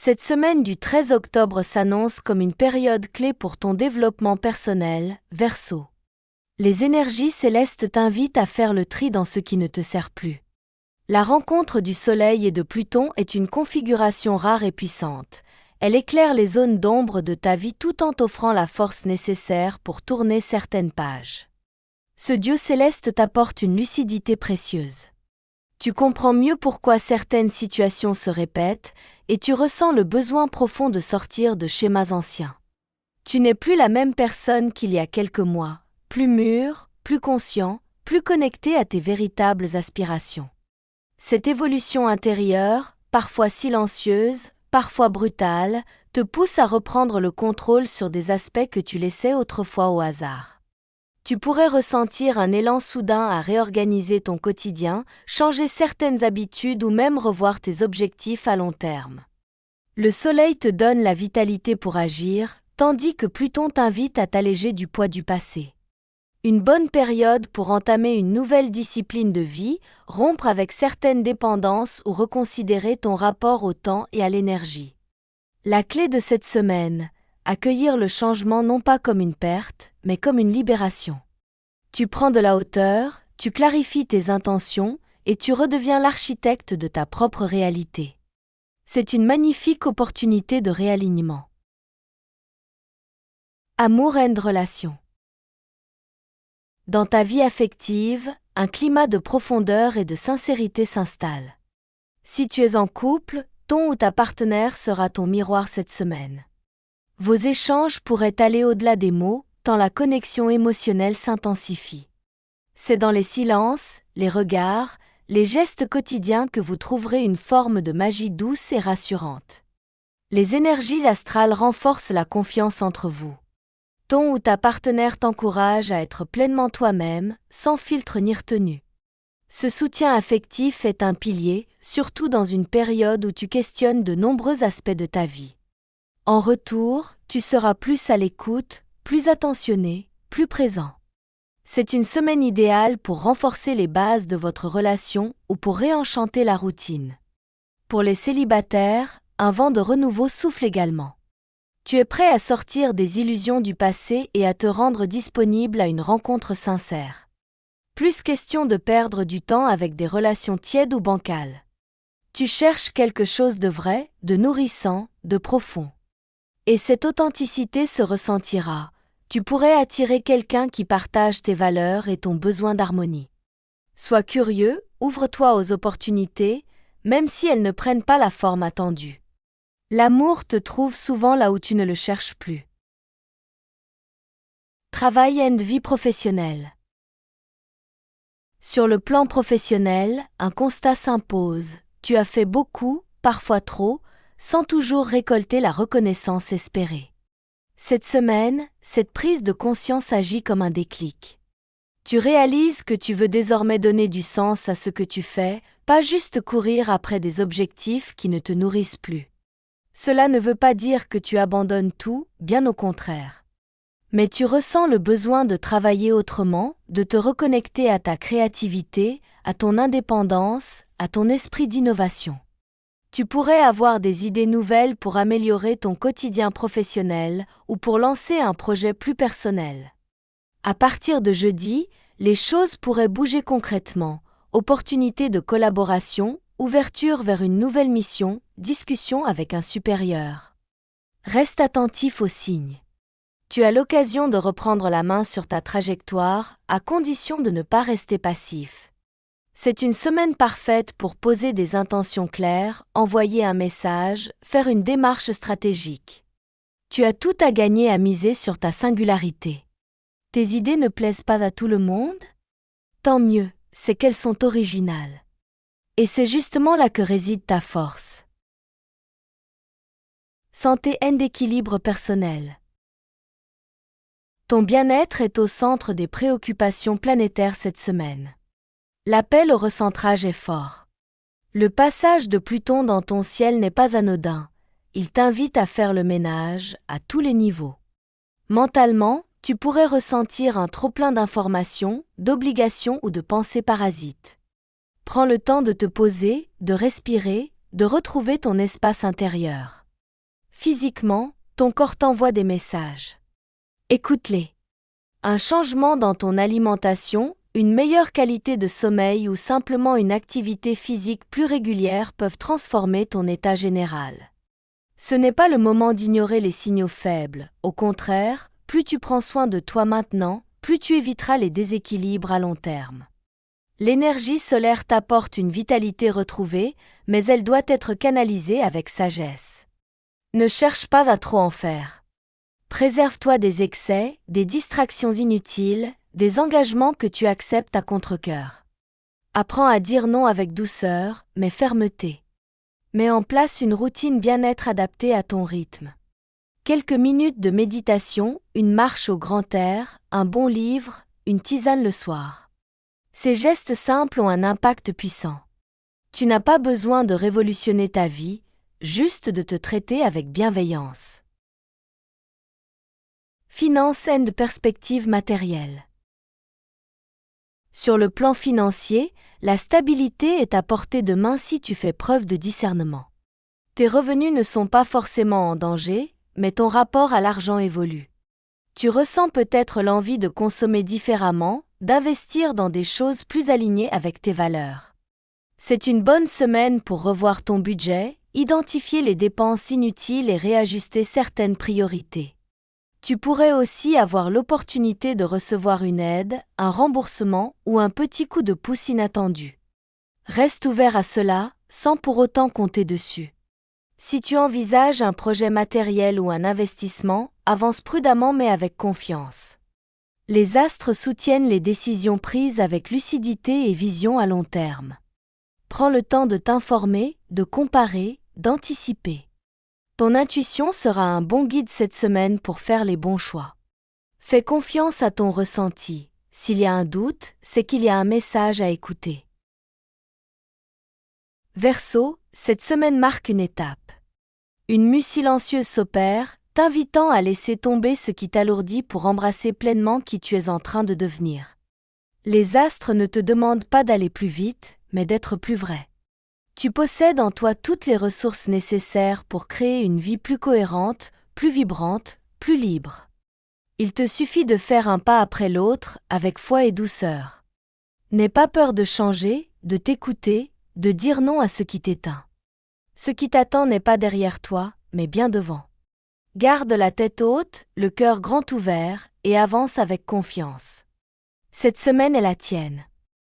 Cette semaine du 13 octobre s'annonce comme une période clé pour ton développement personnel, Verseau. Les énergies célestes t'invitent à faire le tri dans ce qui ne te sert plus. La rencontre du Soleil et de Pluton est une configuration rare et puissante. Elle éclaire les zones d'ombre de ta vie tout en t'offrant la force nécessaire pour tourner certaines pages. Ce Dieu céleste t'apporte une lucidité précieuse. Tu comprends mieux pourquoi certaines situations se répètent et tu ressens le besoin profond de sortir de schémas anciens. Tu n'es plus la même personne qu'il y a quelques mois, plus mûr, plus conscient, plus connecté à tes véritables aspirations. Cette évolution intérieure, parfois silencieuse, parfois brutale, te pousse à reprendre le contrôle sur des aspects que tu laissais autrefois au hasard. Tu pourrais ressentir un élan soudain à réorganiser ton quotidien, changer certaines habitudes ou même revoir tes objectifs à long terme. Le Soleil te donne la vitalité pour agir, tandis que Pluton t'invite à t'alléger du poids du passé. Une bonne période pour entamer une nouvelle discipline de vie, rompre avec certaines dépendances ou reconsidérer ton rapport au temps et à l'énergie. La clé de cette semaine, accueillir le changement non pas comme une perte, mais comme une libération. Tu prends de la hauteur, tu clarifies tes intentions et tu redeviens l'architecte de ta propre réalité. C'est une magnifique opportunité de réalignement. Amour and relation. Dans ta vie affective, un climat de profondeur et de sincérité s'installe. Si tu es en couple, ton ou ta partenaire sera ton miroir cette semaine. Vos échanges pourraient aller au-delà des mots, tant la connexion émotionnelle s'intensifie. C'est dans les silences, les regards, les gestes quotidiens que vous trouverez une forme de magie douce et rassurante. Les énergies astrales renforcent la confiance entre vous. Ton ou ta partenaire t'encourage à être pleinement toi-même, sans filtre ni retenue. Ce soutien affectif est un pilier, surtout dans une période où tu questionnes de nombreux aspects de ta vie. En retour, tu seras plus à l'écoute, plus attentionné, plus présent. C'est une semaine idéale pour renforcer les bases de votre relation ou pour réenchanter la routine. Pour les célibataires, un vent de renouveau souffle également. Tu es prêt à sortir des illusions du passé et à te rendre disponible à une rencontre sincère. Plus question de perdre du temps avec des relations tièdes ou bancales. Tu cherches quelque chose de vrai, de nourrissant, de profond. Et cette authenticité se ressentira. Tu pourrais attirer quelqu'un qui partage tes valeurs et ton besoin d'harmonie. Sois curieux, ouvre-toi aux opportunités, même si elles ne prennent pas la forme attendue. L'amour te trouve souvent là où tu ne le cherches plus. Travail and vie professionnelle. Sur le plan professionnel, un constat s'impose. Tu as fait beaucoup, parfois trop, sans toujours récolter la reconnaissance espérée. Cette semaine, cette prise de conscience agit comme un déclic. Tu réalises que tu veux désormais donner du sens à ce que tu fais, pas juste courir après des objectifs qui ne te nourrissent plus. Cela ne veut pas dire que tu abandonnes tout, bien au contraire. Mais tu ressens le besoin de travailler autrement, de te reconnecter à ta créativité, à ton indépendance, à ton esprit d'innovation. Tu pourrais avoir des idées nouvelles pour améliorer ton quotidien professionnel ou pour lancer un projet plus personnel. À partir de jeudi, les choses pourraient bouger concrètement. Opportunités de collaboration, ouverture vers une nouvelle mission, discussion avec un supérieur. Reste attentif aux signes. Tu as l'occasion de reprendre la main sur ta trajectoire, à condition de ne pas rester passif. C'est une semaine parfaite pour poser des intentions claires, envoyer un message, faire une démarche stratégique. Tu as tout à gagner à miser sur ta singularité. Tes idées ne plaisent pas à tout le monde ? Tant mieux, c'est qu'elles sont originales. Et c'est justement là que réside ta force. Santé and équilibre personnel. Ton bien-être est au centre des préoccupations planétaires cette semaine. L'appel au recentrage est fort. Le passage de Pluton dans ton ciel n'est pas anodin. Il t'invite à faire le ménage à tous les niveaux. Mentalement, tu pourrais ressentir un trop-plein d'informations, d'obligations ou de pensées parasites. Prends le temps de te poser, de respirer, de retrouver ton espace intérieur. Physiquement, ton corps t'envoie des messages. Écoute-les. Un changement dans ton alimentation, une meilleure qualité de sommeil ou simplement une activité physique plus régulière peuvent transformer ton état général. Ce n'est pas le moment d'ignorer les signaux faibles. Au contraire, plus tu prends soin de toi maintenant, plus tu éviteras les déséquilibres à long terme. L'énergie solaire t'apporte une vitalité retrouvée, mais elle doit être canalisée avec sagesse. Ne cherche pas à trop en faire. Préserve-toi des excès, des distractions inutiles, des engagements que tu acceptes à contre-cœur. Apprends à dire non avec douceur, mais fermeté. Mets en place une routine bien-être adaptée à ton rythme. Quelques minutes de méditation, une marche au grand air, un bon livre, une tisane le soir. Ces gestes simples ont un impact puissant. Tu n'as pas besoin de révolutionner ta vie, juste de te traiter avec bienveillance. Finance and perspective matérielle. Sur le plan financier, la stabilité est à portée de main si tu fais preuve de discernement. Tes revenus ne sont pas forcément en danger, mais ton rapport à l'argent évolue. Tu ressens peut-être l'envie de consommer différemment, d'investir dans des choses plus alignées avec tes valeurs. C'est une bonne semaine pour revoir ton budget, identifier les dépenses inutiles et réajuster certaines priorités. Tu pourrais aussi avoir l'opportunité de recevoir une aide, un remboursement ou un petit coup de pouce inattendu. Reste ouvert à cela, sans pour autant compter dessus. Si tu envisages un projet matériel ou un investissement, avance prudemment mais avec confiance. Les astres soutiennent les décisions prises avec lucidité et vision à long terme. Prends le temps de t'informer, de comparer, d'anticiper. Ton intuition sera un bon guide cette semaine pour faire les bons choix. Fais confiance à ton ressenti. S'il y a un doute, c'est qu'il y a un message à écouter. Verseau, cette semaine marque une étape. Une mue silencieuse s'opère, t'invitant à laisser tomber ce qui t'alourdit pour embrasser pleinement qui tu es en train de devenir. Les astres ne te demandent pas d'aller plus vite, mais d'être plus vrai. Tu possèdes en toi toutes les ressources nécessaires pour créer une vie plus cohérente, plus vibrante, plus libre. Il te suffit de faire un pas après l'autre, avec foi et douceur. N'aie pas peur de changer, de t'écouter, de dire non à ce qui t'éteint. Ce qui t'attend n'est pas derrière toi, mais bien devant. Garde la tête haute, le cœur grand ouvert, et avance avec confiance. Cette semaine est la tienne.